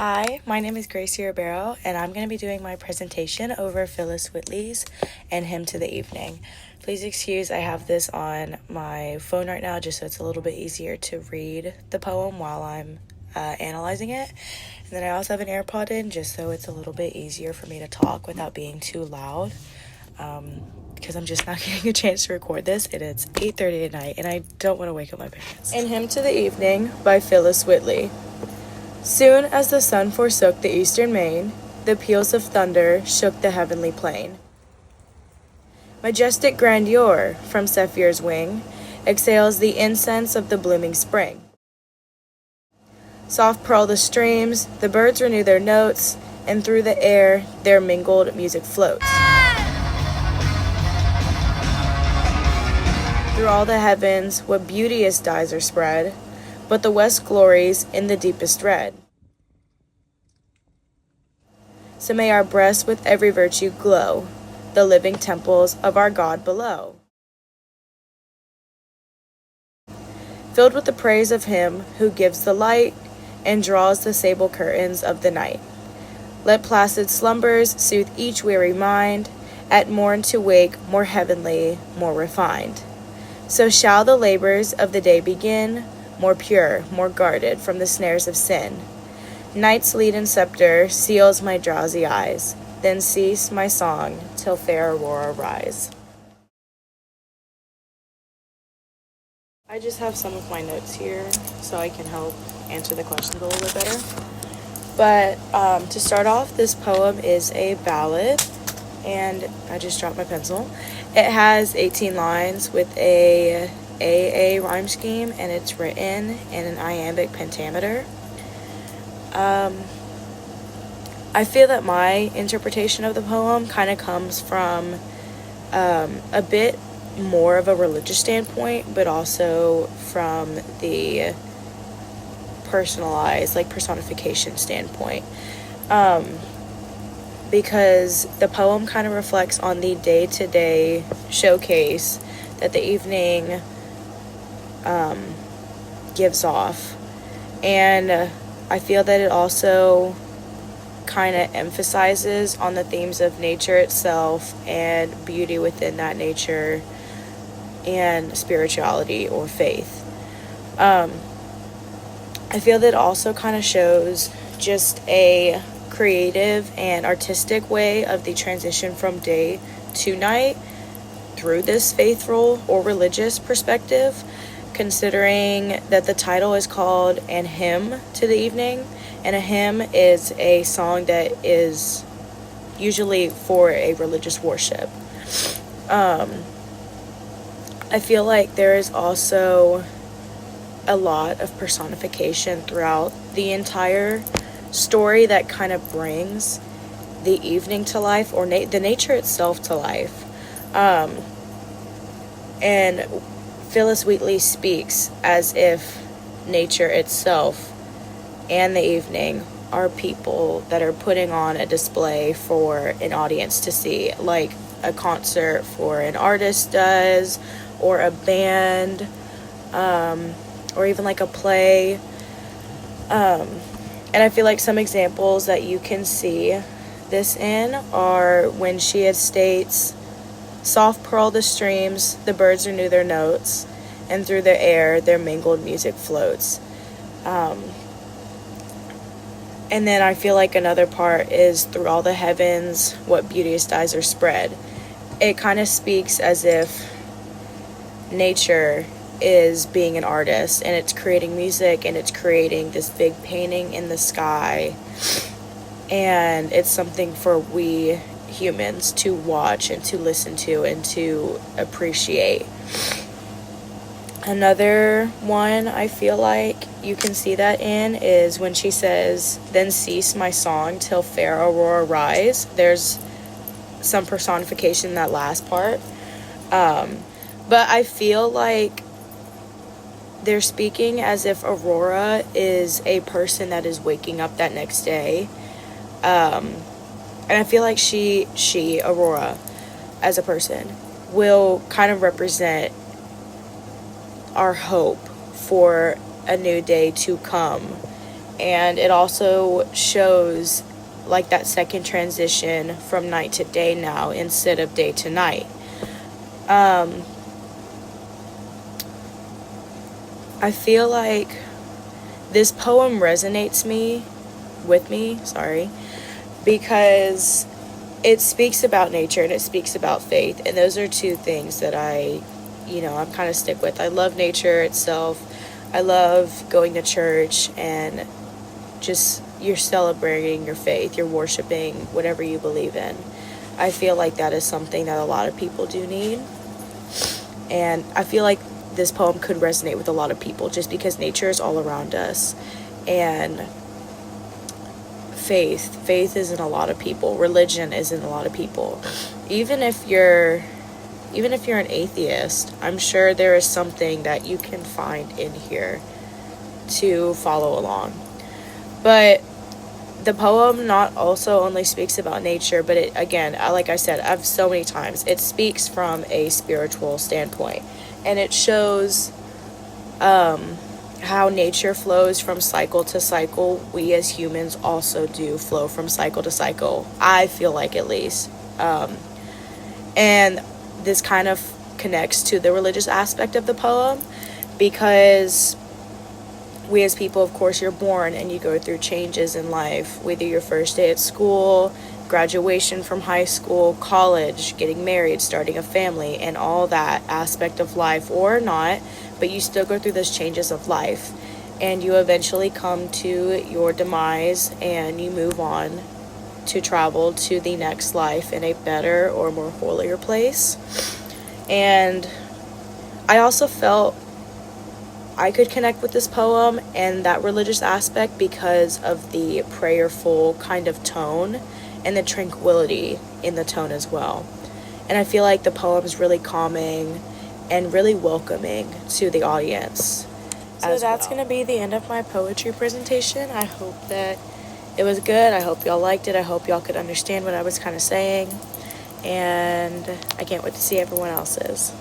Hi, my name is Gracie Ribeiro, and I'm going to be doing my presentation over Phyllis Whitley's And Hymn to the Evening. Please excuse, I have this on my phone right now just so it's a little bit easier to read the poem while I'm analyzing it. And then I also have an AirPod in just so it's a little bit easier for me to talk without being too loud. Because I'm just not getting a chance to record this, and it's 8:30 at night, and I don't want to wake up my parents. And Hymn to the Evening by Phyllis Whitley. Soon as the sun forsook the eastern main, the peals of thunder shook the heavenly plain. Majestic grandeur from Zephyr's wing exhales the incense of the blooming spring. Soft purl the streams, the birds renew their notes, and through the air their mingled music floats. Through all the heavens, what beauteous dyes are spread, but the west glories in the deepest red. So may our breasts with every virtue glow, the living temples of our God below. Filled with the praise of Him who gives the light and draws the sable curtains of the night. Let placid slumbers soothe each weary mind, at morn to wake more heavenly, more refined. So shall the labors of the day begin, more pure, more guarded from the snares of sin. Night's leaden scepter seals my drowsy eyes, then cease my song till fair aurora rise. I just have some of my notes here so I can help answer the questions a little bit better. But to start off, this poem is a ballad, and I just dropped my pencil. It has 18 lines with a AA rhyme scheme, and it's written in an iambic pentameter. I feel that my interpretation of the poem kind of comes from a bit more of a religious standpoint, but also from the personalized, like personification standpoint. Because the poem kind of reflects on the day-to-day showcase that the evening gives off. And I feel that it also kind of emphasizes on the themes of nature itself and beauty within that nature and spirituality or faith. I feel that it also kind of shows just a creative and artistic way of the transition from day to night through this faithful or religious perspective, considering that the title is called An Hymn to the Evening, and a hymn is a song that is usually for a religious worship. I feel like there is also a lot of personification throughout the entire story that kind of brings the evening to life, or the nature itself to life. And Phyllis Whitley speaks as if nature itself and the evening are people that are putting on a display for an audience to see, like a concert for an artist does, or a band, or even like a play. And I feel like some examples that you can see this in are when she states, soft purl the streams, the birds renew their notes, and through the air their mingled music floats. And then I feel like another part is through all the heavens, what beauteous dyes are spread. It kind of speaks as if nature is being an artist, and it's creating music, and it's creating this big painting in the sky, and it's something for we humans to watch and to listen to and to appreciate. Another one I feel like you can see that in is when she says, then cease my song till fair aurora rise. There's some personification in that last part. But I feel like they're speaking as if Aurora is a person that is waking up that next day. And I feel like she, Aurora, as a person, will kind of represent our hope for a new day to come And it also shows like that second transition from night to day now instead of day to night. I feel like this poem resonates with me, because it speaks about nature and it speaks about faith, and those are two things that I'm kind of stick with. I love nature itself. I love going to church and just you're celebrating your faith, you're worshiping whatever you believe in. I feel like that is something that a lot of people do need, and I feel like this poem could resonate with a lot of people just because nature is all around us, and faith is in a lot of people. Religion is in a lot of people. Even if you're an atheist, I'm sure there is something that you can find in here to follow along. But the poem not also only speaks about nature, but it, again, like I said, I've so many times, it speaks from a spiritual standpoint, and it shows how nature flows from cycle to cycle. We as humans also do flow from cycle to cycle, I feel like, at least. And this kind of connects to the religious aspect of the poem, because we as people, of course, you're born and you go through changes in life, whether your first day at school, graduation from high school, college, getting married, starting a family, and all that aspect of life, or not, but you still go through those changes of life, and you eventually come to your demise and you move on to travel to the next life in a better or more holier place. And I also felt I could connect with this poem and that religious aspect because of the prayerful kind of tone and the tranquility in the tone as well. And I feel like the poem's really calming and really welcoming to the audience. So that's going to be the end of my poetry presentation. I hope that it was good. I hope y'all liked it. I hope y'all could understand what I was kind of saying. And I can't wait to see everyone else's.